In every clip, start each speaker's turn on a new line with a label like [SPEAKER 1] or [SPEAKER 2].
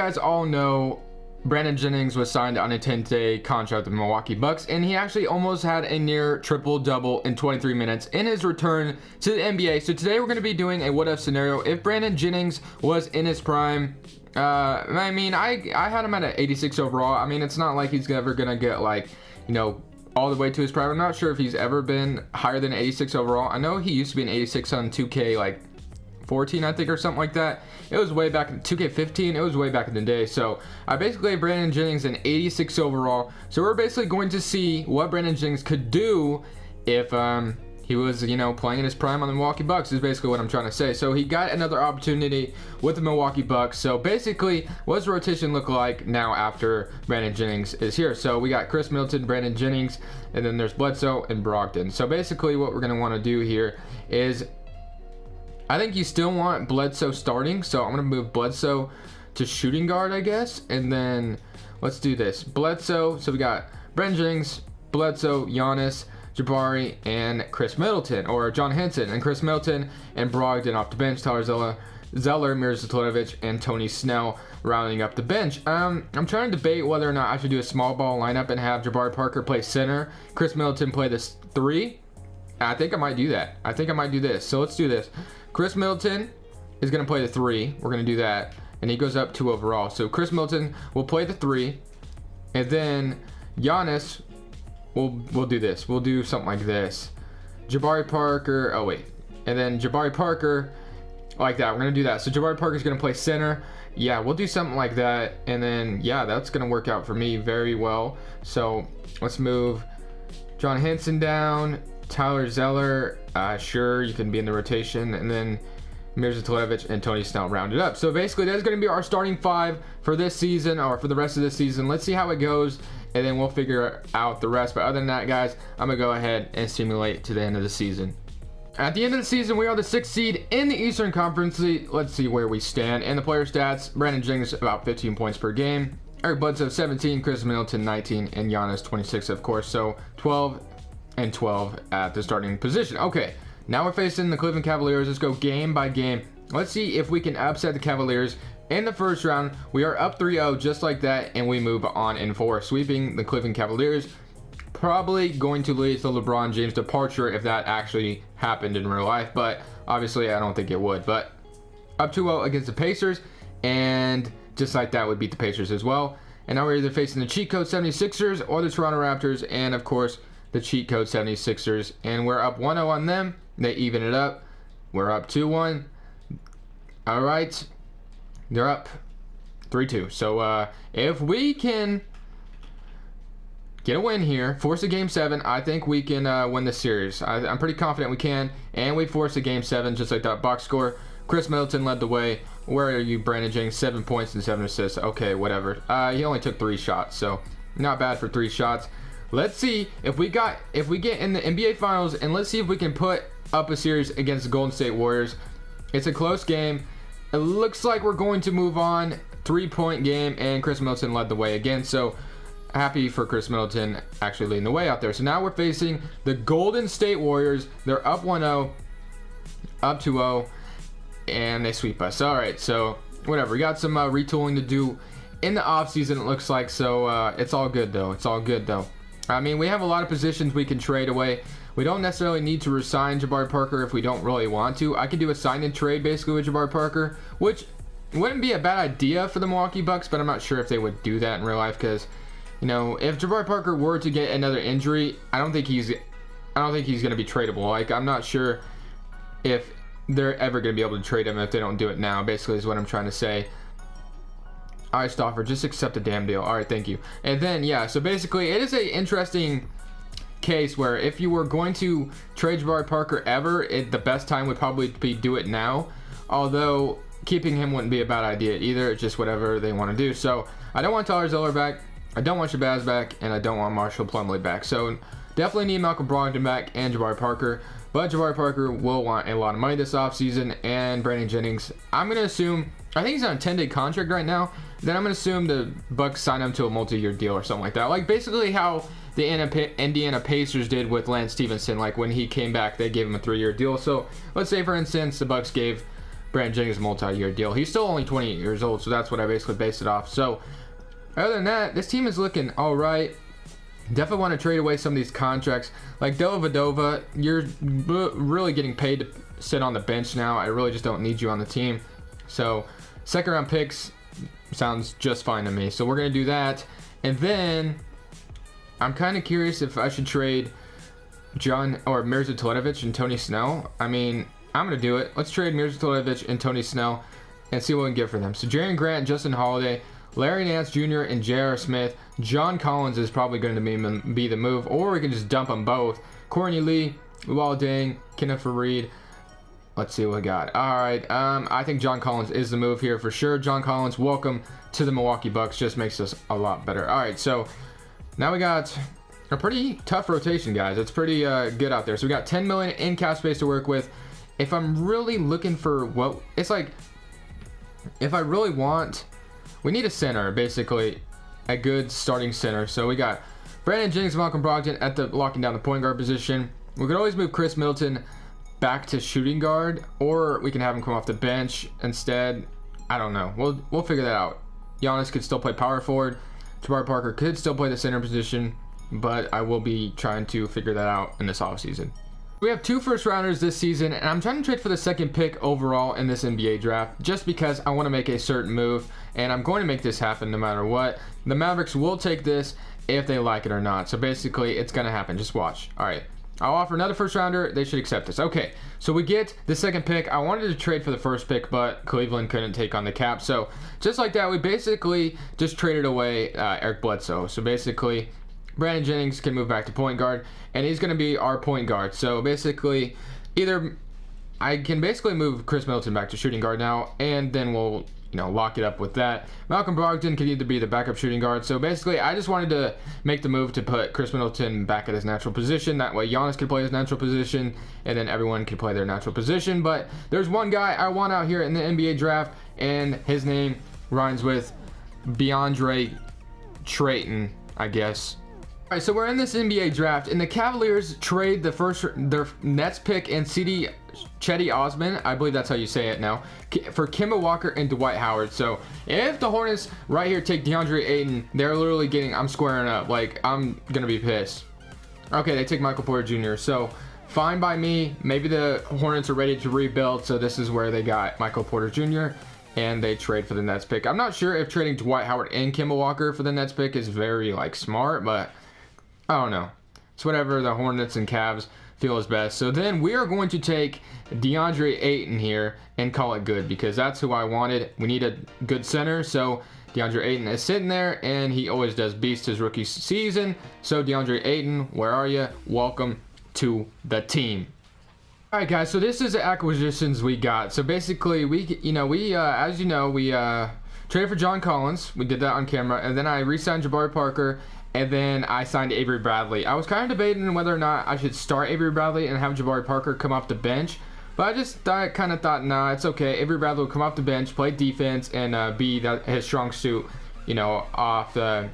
[SPEAKER 1] guys all know, Brandon Jennings was signed on a 10-day contract with the Milwaukee Bucks, and he actually almost had a near triple-double in 23 minutes in his return to the NBA. So today we're going to be doing a what-if scenario. If Brandon Jennings was in his prime, I mean, I had him at an 86 overall. I mean, it's not like he's ever going to get, like, you know, all the way to his prime. I'm not sure if he's ever been higher than 86 overall. I know he used to be an 86 on 2K, like, 14, I think, or something like that. It was way back in 2K15. It was way back in the day. So I basically have Brandon Jennings an 86 overall. So we're basically going to see what Brandon Jennings could do if he was, you know, playing in his prime on the Milwaukee Bucks, is basically what I'm trying to say. So he got another opportunity with the Milwaukee Bucks. So basically, what does the rotation look like now after Brandon Jennings is here? So we got Chris Middleton, Brandon Jennings, and then there's Bledsoe and Brogdon. So basically what we're going to want to do here is, I think you still want Bledsoe starting, so I'm going to move Bledsoe to shooting guard, I guess. And then let's do this. Bledsoe, so we got Brandon Jennings, Bledsoe, Giannis, Jabari, and Chris Middleton, or John Henson, and Chris Middleton and Brogdon off the bench, Tyler Zeller, Miroslav, and Tony Snell rounding up the bench. I'm trying to debate whether or not I should do a small ball lineup and have Jabari Parker play center, Chris Middleton play this 3. I think I might do that. I think I might do this. So let's do this. Chris Middleton is going to play the 3. We're going to do that. And he goes up 2 overall. So Chris Middleton will play the 3. And then Giannis, we'll do this. We'll do something like this. Jabari Parker. Oh, wait. And then Jabari Parker, like that. We're going to do that. So Jabari Parker is going to play center. Yeah, we'll do something like that. And then, yeah, that's going to work out for me very well. So let's move John Henson down. Tyler Zeller, sure, you can be in the rotation, and then Miroslav and Tony Snell rounded up. So basically, that's going to be our starting 5 for this season, or for the rest of this season. Let's see how it goes, and then we'll figure out the rest. But other than that, guys, I'm going to go ahead and simulate to the end of the season. At the end of the season, we are the 6th seed in the Eastern Conference. Let's see where we stand. And the player stats, Brandon Jennings, about 15 points per game. Eric Bledsoe, 17. Chris Middleton, 19. And Giannis, 26, of course. So 12 and 12 at the starting position. Okay, now we're facing the Cleveland Cavaliers. Let's go game by game. Let's see if we can upset the Cavaliers in the first round. We are up 3-0 just like that, and we move on in 4, sweeping the Cleveland Cavaliers. Probably going to lead to LeBron James' departure if that actually happened in real life, but obviously I don't think it would. But up 2-0 against the Pacers, and just like that would beat the Pacers as well. And now we're either facing the cheat code 76ers or the Toronto Raptors, and of course the cheat code 76ers, and we're up 1-0 on them. They even it up. We're up 2-1. All right, they're up 3-2. So if we can get a win here, force a game 7, I think we can win the series. I'm pretty confident we can, and we force a game 7 just like that. Box score, Chris Middleton led the way. Where are you, Brandon Jennings? 7 points and 7 assists. Okay, whatever. He only took 3 shots, so not bad for 3 shots. Let's see if we get in the NBA Finals, and let's see if we can put up a series against the Golden State Warriors. It's a close game. It looks like we're going to move on. 3-point game, and Chris Middleton led the way again. So happy for Chris Middleton actually leading the way out there. So now we're facing the Golden State Warriors. They're up 1-0, up 2-0, and they sweep us. All right, so whatever. We got some retooling to do in the offseason, it looks like. So it's all good though. It's all good though. I mean, we have a lot of positions we can trade away. We don't necessarily need to resign Jabari Parker if we don't really want to. I could do a sign and trade basically with Jabari Parker, which wouldn't be a bad idea for the Milwaukee Bucks, but I'm not sure if they would do that in real life because, you know, if Jabari Parker were to get another injury, I don't think he's going to be tradable. Like, I'm not sure if they're ever going to be able to trade him if they don't do it now, basically is what I'm trying to say. All right, Stauffer, just accept the damn deal. All right, thank you. And then, yeah, so basically it is a interesting case where if you were going to trade Jabari Parker ever, the best time would probably be do it now. Although keeping him wouldn't be a bad idea either. It's just whatever they want to do. So I don't want Tyler Zeller back. I don't want Shabazz back, and I don't want Marshall Plumlee back. So definitely need Malcolm Brogdon back and Jabari Parker. But Jabari Parker will want a lot of money this offseason, and Brandon Jennings, I'm going to assume, I think he's on a 10-day contract right now. Then I'm going to assume the Bucks sign him to a multi-year deal or something like that. Like basically how the Indiana Pacers did with Lance Stevenson. Like when he came back, they gave him a 3-year deal. So let's say, for instance, the Bucks gave Brandon Jennings multi-year deal. He's still only 28 years old, so that's what I basically based it off. So other than that, this team is looking all right. Definitely want to trade away some of these contracts. Like Dova, you're really getting paid to sit on the bench now. I really just don't need you on the team. So second round picks sounds just fine to me. So we're going to do that. And then I'm kind of curious if I should trade Mirza Teletovic and Tony Snell. I mean, I'm going to do it. Let's trade Mirza Teletovic and Tony Snell and see what we can get for them. So Jaren Grant, Justin Holiday, Larry Nance Jr. and J.R. Smith. John Collins is probably going to be the move, or we can just dump them both. Courtney Lee, Luol Deng, Kenneth Fareed. Let's see what we got. All right, I think John Collins is the move here for sure. John Collins, welcome to the Milwaukee Bucks. Just makes us a lot better. All right, so now we got a pretty tough rotation, guys. It's pretty good out there. So we got 10 million in cap space to work with. If I'm really looking for what it's like, if I really want, we need a center, basically a good starting center. So we got Brandon Jennings, Malcolm Brogdon at the locking down the point guard position. We could always move Chris Middleton back to shooting guard, or we can have him come off the bench instead. I don't know. We'll figure that out. Giannis could still play power forward. Jabari Parker could still play the center position, but I will be trying to figure that out in this offseason. We have 2 first rounders this season, and I'm trying to trade for the second pick overall in this NBA draft just because I want to make a certain move, and I'm going to make this happen no matter what. The Mavericks will take this if they like it or not. So basically, it's going to happen. Just watch. All right. I'll offer another first rounder. They should accept this. Okay, so we get the second pick. I wanted to trade for the first pick, but Cleveland couldn't take on the cap. So just like that, we basically just traded away Eric Bledsoe. So basically, Brandon Jennings can move back to point guard, and he's going to be our point guard. So basically, either I can basically move Chris Middleton back to shooting guard now, and then we'll lock it up with that. Malcolm Brogdon could either be the backup shooting guard. So basically, I just wanted to make the move to put Chris Middleton back at his natural position. That way, Giannis could play his natural position, and then everyone could play their natural position. But there's one guy I want out here in the NBA draft, and his name rhymes with DeAndre Trayton, I guess. All right, so we're in this NBA draft, and the Cavaliers trade their Nets pick and Cedi Osman, I believe that's how you say it now, for Kemba Walker and Dwight Howard. So if the Hornets right here take DeAndre Ayton, they're literally getting, I'm squaring up. Like, I'm gonna be pissed. Okay, they take Michael Porter Jr. So fine by me. Maybe the Hornets are ready to rebuild, so this is where they got Michael Porter Jr. and they trade for the Nets pick. I'm not sure if trading Dwight Howard and Kemba Walker for the Nets pick is very smart, but I don't know. It's whatever the Hornets and Cavs feel is best. So then we are going to take DeAndre Ayton here and call it good, because that's who I wanted. We need a good center. So DeAndre Ayton is sitting there, and he always does beast his rookie season. So DeAndre Ayton, where are you? Welcome to the team. All right, guys. So this is the acquisitions we got. So basically, we traded for John Collins. We did that on camera, and then I re-signed Jabari Parker. And then I signed Avery Bradley. I was kind of debating whether or not I should start Avery Bradley and have Jabari Parker come off the bench. But I just kind of thought, nah, it's okay. Avery Bradley will come off the bench, play defense, and be his strong suit, off the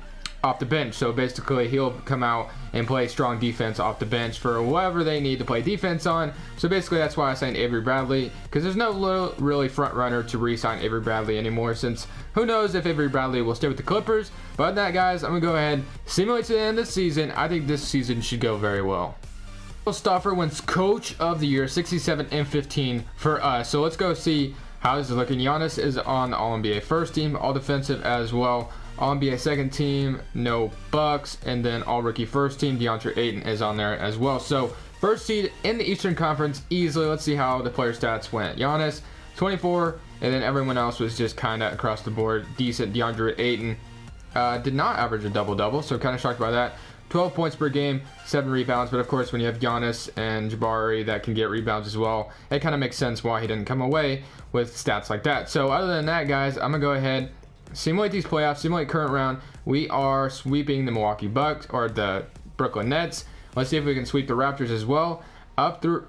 [SPEAKER 1] bench. So basically, he'll come out and play strong defense off the bench for whoever they need to play defense on. So basically, that's why I signed Avery Bradley, because there's no really front runner to re-sign Avery Bradley anymore, since who knows if Avery Bradley will stay with the Clippers. But other than that, guys, I'm going to go ahead, simulate to the end of the season. I think this season should go very well. Stoffer wins Coach of the Year, 67 and 15 for us. So let's go see how this is looking. Giannis is on the All-NBA first team, all defensive as well. All-NBA second team, no Bucks, and then all-rookie first team, DeAndre Ayton is on there as well. So first seed in the Eastern Conference easily. Let's see how the player stats went. Giannis, 24, and then everyone else was just kind of across the board decent. DeAndre Ayton did not average a double-double, so kind of shocked by that. 12 points per game, 7 rebounds, but of course when you have Giannis and Jabari that can get rebounds as well, it kind of makes sense why he didn't come away with stats like that. So other than that, guys, I'm going to go ahead, simulate these playoffs, simulate current round. We are sweeping the Milwaukee Bucks, or the Brooklyn Nets. Let's see if we can sweep the Raptors as well. Up through...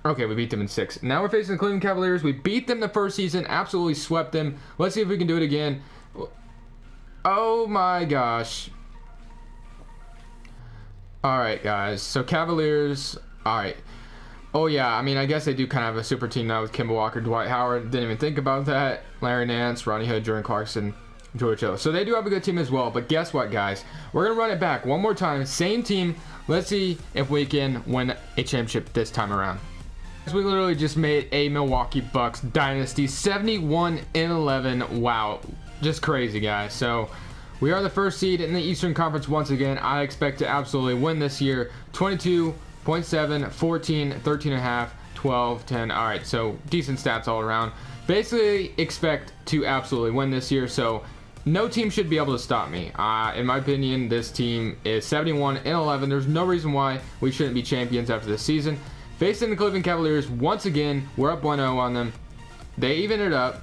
[SPEAKER 1] Okay, we beat them in 6. Now we're facing the Cleveland Cavaliers. We beat them the first season, absolutely swept them. Let's see if we can do it again. Oh my gosh. Alright, guys. So Cavaliers... Alright. Oh yeah, I mean, I guess they do kind of have a super team now with Kemba Walker, Dwight Howard. Didn't even think about that. Larry Nance, Ronnie Hood, Jordan Clarkson, George Hill. So they do have a good team as well. But guess what, guys? We're gonna run it back one more time. Same team. Let's see if we can win a championship this time around. We literally just made a Milwaukee Bucks dynasty, 71-11. Wow, just crazy, guys. So we are the first seed in the Eastern Conference once again. I expect to absolutely win this year. 22.7, 14, 13.5, 12, 10. All right, so decent stats all around. Basically expect to absolutely win this year. So no team should be able to stop me. In my opinion, this team is 71-11. There's no reason why we shouldn't be champions after this season. Facing the Cleveland Cavaliers, once again, we're up 1-0 on them. They even it up.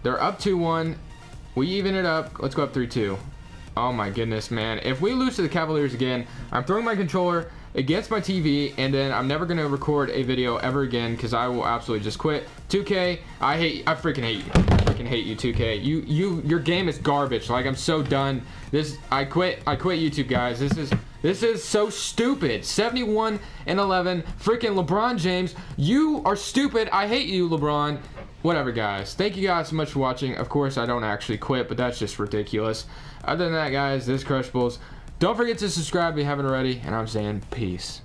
[SPEAKER 1] They're up 2-1. We even it up. Let's go up 3-2. Oh my goodness, man. If we lose to the Cavaliers again, I'm throwing my controller against my TV, and then I'm never going to record a video ever again because I will absolutely just quit. 2K, I freaking hate you. I freaking hate you, 2K. Your game is garbage. Like, I'm so done. I quit YouTube, guys. This is so stupid. 71-11. Freaking LeBron James. You are stupid. I hate you, LeBron. Whatever, guys. Thank you guys so much for watching. Of course, I don't actually quit, but that's just ridiculous. Other than that, guys, this is Crushables. Don't forget to subscribe if you haven't already, and I'm saying peace.